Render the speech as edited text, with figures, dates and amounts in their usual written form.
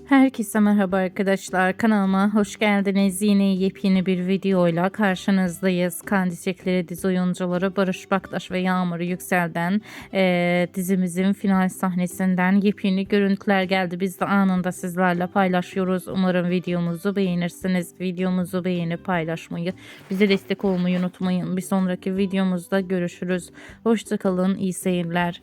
Herkese merhaba arkadaşlar, kanalıma hoş geldiniz. Yine yepyeni bir videoyla karşınızdayız. Kan Çiçekleri dizi oyuncuları Barış Baktaş ve Yağmur Yüksel'den dizimizin final sahnesinden yepyeni görüntüler geldi. Biz de anında sizlerle paylaşıyoruz. Umarım videomuzu beğenirsiniz. Videomuzu beğenip paylaşmayı, bize destek olmayı unutmayın. Bir sonraki videomuzda görüşürüz. Hoşça kalın, iyi seyirler.